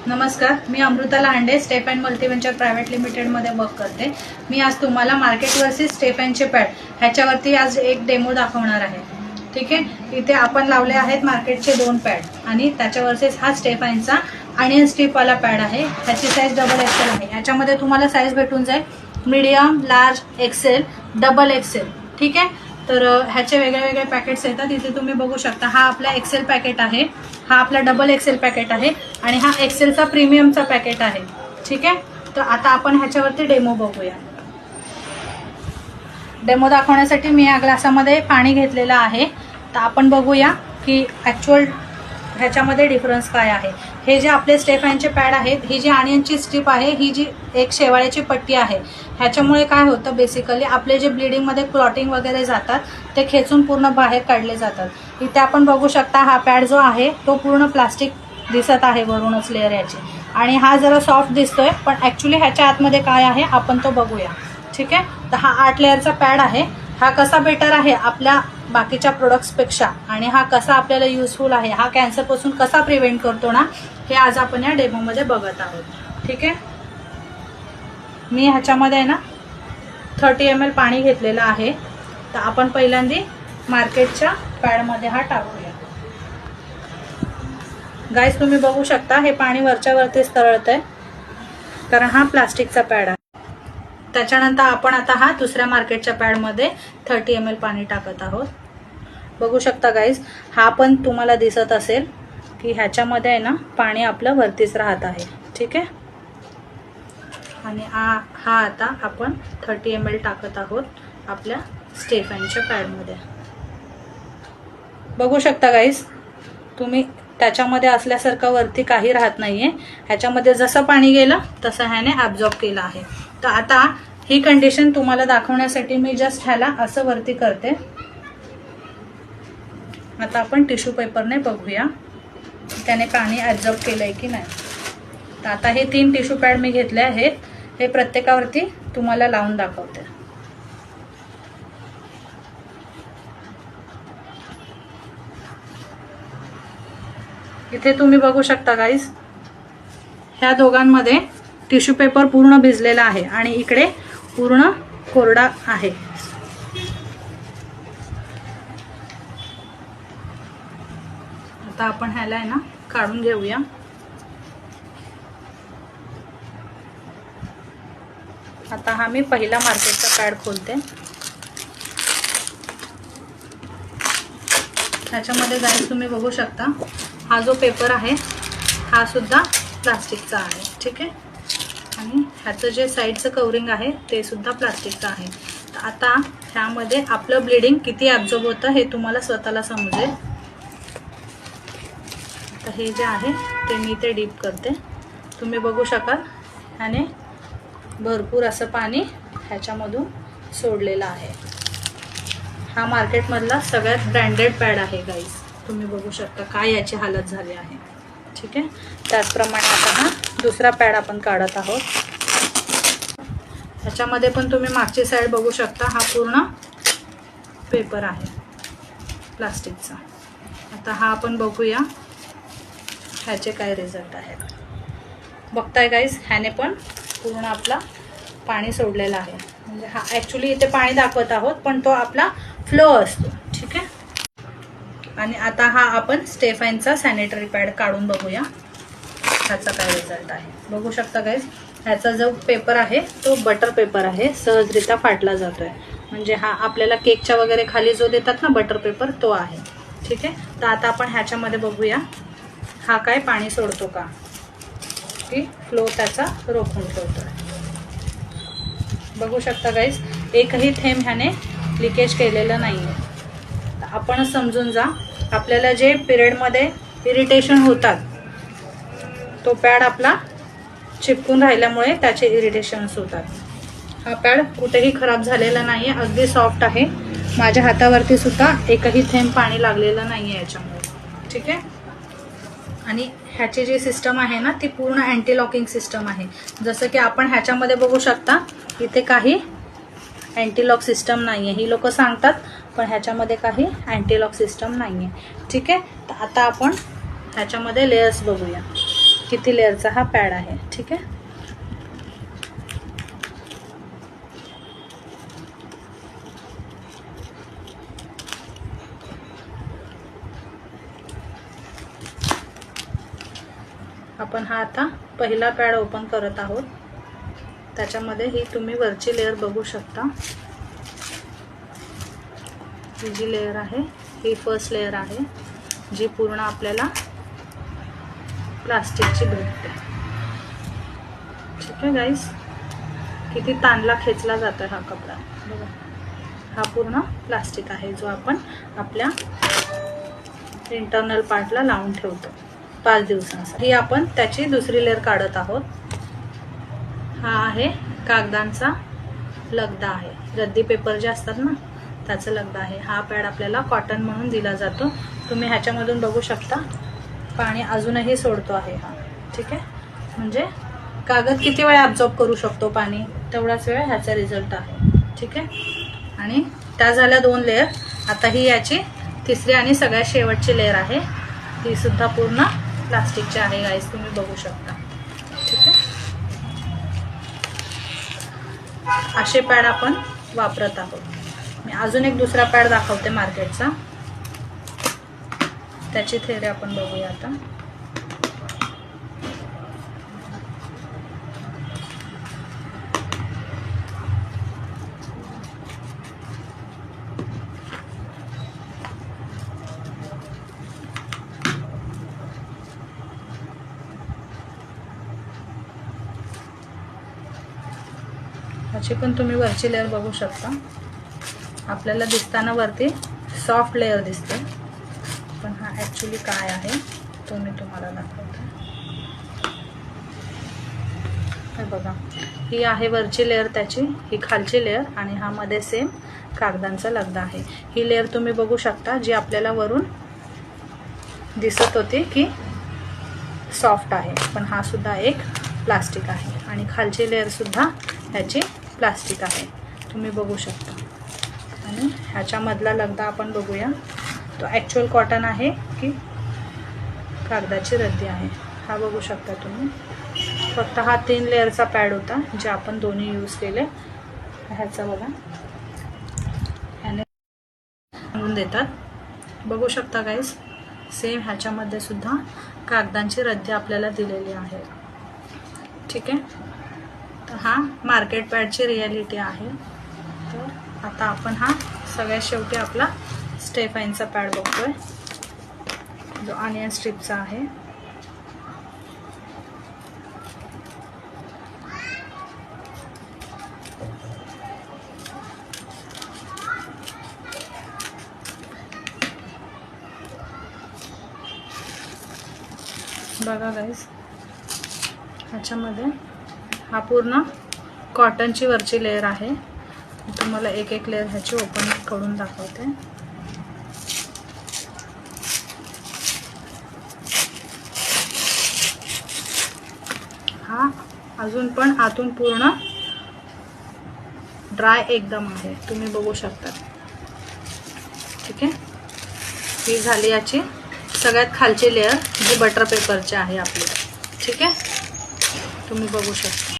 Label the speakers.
Speaker 1: नमस्कार, मी Amrita Lande step and multiventure private लिमिटेडमध्ये वर्क करते। मी आज तुम्हाला मार्केट वर्सेस स्टेप अँडचे पॅड ह्याच्यावरती आज एक डेमो दाखवणार आहे। ठीक आहे, इथे आपण लावले आहेत मार्केटचे 2 पॅड आणि त्याच्या वर्सेस हा स्टेप अँडचा अनियन स्ट्रीपवाला पॅड आहे। ह्याची साईज डबल एक्सेल आहे। ह्याच्यामध्ये तुम्हाला साईज भेटून जाईल medium, large, XL, double XL. ठीक आहे, तर ह्याचे वेगळे वेगळे पॅकेट्स येतात। इथे तुम्ही बघू शकता, हा आपला एक्सेल पॅकेट आहे, हा आपला डबल एक्सेल पॅकेट आहे आणि हा एक्सेलचा प्रीमियमचा पॅकेट आहे। ठीक आहे, तर आता आपण ह्याच्यावरती डेमो बघूया। डेमो दाखवण्यासाठी मी या ग्लासामध्ये पाणी घेतलेलं आहे। तर आपण बघूया की ॲक्च्युअल ह्याच्यामध्ये डिफरन्स काय आहे। हे जे आपले स्टेप अँडचे पॅड आहेत, ही जी अनियनची स्ट्रीप आहे, ही जी एक शेवाळ्याची पट्टी आहे, ह्याच्यामुळे काय होतं बेसिकली आपले जे ब्लिडिंगमध्ये क्लॉटिंग वगैरे जातात ते खेचून पूर्ण बाहेर काढले जातात। इथे आपण बघू शकता हा पॅड जो आहे तो पूर्ण प्लास्टिक दिसत आहे वरूनच लेअर याची, आणि हा जरा सॉफ्ट दिसतोय, पण ॲक्च्युली ह्याच्या आतमध्ये काय आहे आपण तो बघूया। ठीक आहे, तर हा 8 लेअरचा पॅड आहे। हा कसा बेटर आहे आपल्या बाकीच्या प्रोडक्ट्सपेक्षा आणि हा कसा आपल्याला युजफुल आहे, हा कॅन्सरपासून कसा प्रिव्हेंट करतो ना, हे आज आपण या डेमोमध्ये बघत आहोत। ठीक आहे, मी ह्याच्यामध्ये ना 30 ml पाणी घेतलेलं आहे। तर आपण पहिल्यांदा मार्केटच्या पॅडमध्ये हा टाकूया। गाईस तुम्ही बघू शकता हे पाणी वरच्या वरतीच तरळतंय, कारण हा प्लास्टिकचा पॅड आहे। त्याच्यानंतर आपण आता हा दुसऱ्या मार्केटच्या पॅडमध्ये 30 ml पाणी टाकत आहोत। बघू शकता गाईज, हा पण तुम्हाला दिसत असेल की ह्याच्यामध्ये आहे ना पाणी आपलं वरतीच राहत आहे। ठीक आहे, आणि हा आता आपण 30 ml टाकत आहोत आपल्या स्टेप अँडच्या पॅडमध्ये। बघू शकता गाईज तुम्ही, त्याच्यामध्ये असल्यासारखं वरती काही राहत नाहीये। ह्याच्यामध्ये जसं पाणी गेलं तसं ह्याने ॲब्झॉर्ब केलं आहे। तर आता ही कंडिशन तुम्हाला दाखवण्यासाठी मी जस्ट ह्याला असं वरती करते। आता आपण टिश्यू पेपरने बघूया त्याने पाणी ॲब्झॉर्ब केलंय की नाही। तर आता हे 3 टिश्यू पॅड मी घेतले आहेत, हे प्रत्येकावरती तुम्हाला लावून दाखवते। इथे तुम्ही बघू शकता गाईज, ह्या दोघांमध्ये टिश्यू पेपर पूर्ण भिजलेला आहे आणि इकडे पूर्ण कोरडा आहे। आता आपण ह्याला आहे ना काढून घेऊया। आता हा मी पहिला मार्केटचा पॅड खोलते। ह्याच्यामध्ये गाईज तुम्ही बघू शकता, हा जो पेपर आहे हा सुद्धा प्लास्टिकचा आहे। ठीक आहे, आणि ह्याचं जे साईडचं कवरिंग आहे ते सुद्धा प्लास्टिकचं आहे। तर आता ह्यामध्ये आपलं ब्लिडिंग किती ॲब्झॉर्ब होतं हे तुम्हाला स्वतःला समजेल। तर हे जे आहे ते मी ते डीप करते। तुम्ही बघू शकाल ह्याने भरपूर असं पाणी ह्याच्यामधून सोडलेलं आहे। हा मार्केटमधला सगळ्यात ब्रँडेड पॅड आहे गाईज, तुम्ही बघू शकता काय याची हालत झाली आहे। ठीक आहे, त्याचप्रमाणे आता हा दुसरा पॅड आपण काढत आहोत। ह्याच्यामध्ये पण तुम्ही मागची साईड बघू शकता, हा पूर्ण पेपर आहे प्लास्टिकचा। आता हा आपण बघूया ह्याचे काय रिझल्ट आहेत। बघताय गाईज, ह्याने पण पूर्ण आपला पाणी सोडलेलं आहे। म्हणजे हा ॲक्च्युली इथे पाणी दाखवत आहोत पण तो आपला फ्लो असतो। ठीक आहे, आणि आता हा आपण स्टेप अँडचा सॅनिटरी पॅड काढून बघूया ह्याचा काय रिझल्ट आहे। बघू शकता गाईज, ह्याचा जो पेपर आहे तो बटर पेपर आहे, सहजरित्या फाटला जातोय। म्हणजे हा आपल्याला केकच्या वगैरे खाली जो देतात ना बटर पेपर, तो आहे। ठीक आहे, तर आता आपण ह्याच्यामध्ये बघूया हा काय पाणी सोडतो का, की फ्लो त्याचा रोखून ठेवतोय। बघू शकता गाईज, एकही थेंब ह्याने लिकेज केलेलं नाही आहे। तर आपणच समजून जा, आपल्याला जे पिरियडमध्ये इरिटेशन होतात तो पॅड आपला चिपकून राहिल्यामुळे त्याचे इरिटेशन्स होतात। हा पॅड कुठेही खराब झालेला नाही आहे, अगदी सॉफ्ट आहे। माझ्या हातावरती सुद्धा एकही थेंब पाणी लागलेलं नाही आहे याच्यामुळे। ठीक आहे, आणि ह्याची जी सिस्टम आहे ना ती पूर्ण अँटी लॉकिंग सिस्टम आहे। जसं की आपण ह्याच्यामध्ये बघू शकता, इथे काही अँटी लॉक सिस्टम नाही आहे। ही लोक सांगतात पण ह्याच्यामध्ये काही अँटी लॉक सिस्टम नाही आहे। ठीक आहे, तर आता आपण ह्याच्यामध्ये लेयर्स बघूया। किती लेअरचा हा पॅड आहे. ठीक आहे. आपण हा आता पहिला पॅड ओपन करत आहोत. त्याच्यामध्ये ही तुम्ही वरची लेअर बघू शकता. ही जी लेअर आहे ही फर्स्ट लेअर आहे, जी पूर्ण आपल्याला प्लास्टिकची भेटते. ठीक आहे गाईस, किती ताणला खेचला जातो हा कपडा बघा. हा पूर्ण प्लास्टिक आहे जो आपण आपल्या इंटरनल पार्टला लावून ठेवतो 5 दिवसांसाठी. ही आपण त्याची दुसरी लेअर काढत आहोत. हा आहे कागदांचा लगदा आहे, रद्दी पेपर जे असतात ना त्याचं लगदा आहे. हा पॅड आपल्याला कॉटन म्हणून दिला जातो. तुम्ही ह्याच्यामधून बघू शकता पाणी अजूनही सोडतो आहे हा. ठीक आहे, म्हणजे कागद किती वेळ ॲब्झॉर्ब करू शकतो पाणी, तेवढाच वेळ ह्याचा रिझल्ट आहे. ठीक आहे, आणि त्या झाल्या 2 लेअर. आता ही याची तिसरी आणि सगळ्यात शेवटची लेअर आहे. ही सुद्धा पूर्ण प्लास्टिकची आहे गाईस, तुम्ही बघू शकता. ठीक आहे, असे पॅड आपण वापरत आहोत. मी अजून एक दुसरा पॅड दाखवते मार्केटचा, त्याची थेअरी आपण बघूया आता. ह्याची पण तुम्ही वरची लेअर बघू शकता. आपल्याला दिसताना वरती सॉफ्ट लेअर दिसते, पण हा ॲक्च्युली काय आहे तो मी तुम्हाला दाखवते. हे बघा, ही आहे वरची लेअर त्याची, ही खालची लेअर, आणि हा मध्ये सेम कागदांचा लगदा आहे. ही लेअर तुम्ही बघू शकता जी आपल्याला वरून दिसत होती की सॉफ्ट आहे, पण हा सुद्धा एक प्लास्टिक आहे. आणि खालची लेअर सुद्धा ह्याची प्लास्टिक आहे, तुम्ही बघू शकता. आणि ह्याच्यामधला लगदा आपण बघूया, तो ॲक्च्युअल कॉटन आहे की कागदाची रद्दी आहे. हा बघू शकता तुम्ही. फक्त हा 3 लेअरचा पॅड होता जे आपण दोन्ही यूज केले. ह्याचा बघा ह्याने आणून देतात, बघू शकता गाईस. सेम ह्याच्यामध्ये सुद्धा कागदांची रद्दी आपल्याला दिलेली आहे. ठीक आहे, तर हा मार्केट पॅडची रिॲलिटी आहे. तर आता आपण हा सगळ्यात शेवटी आपला स्टेफाईनचा पॅड बघतोय, जो ऑनियन स्ट्रिपचा आहे. बघा गाईस, ह्याच्यामध्ये हा पूर्ण कॉटनची वरची लेअर आहे. मी तुम्हाला एक एक लेअर ह्याची ओपन करून दाखवते. हा अजून पण आतून पूर्ण ड्राय एकदम आहे, तुम्ही बघू शकता. ठीक आहे, ही झाली याची सगळ्यात खालची लेअर जी बटर पेपरची आहे आपली. ठीक आहे, तुम्ही बघू शकता.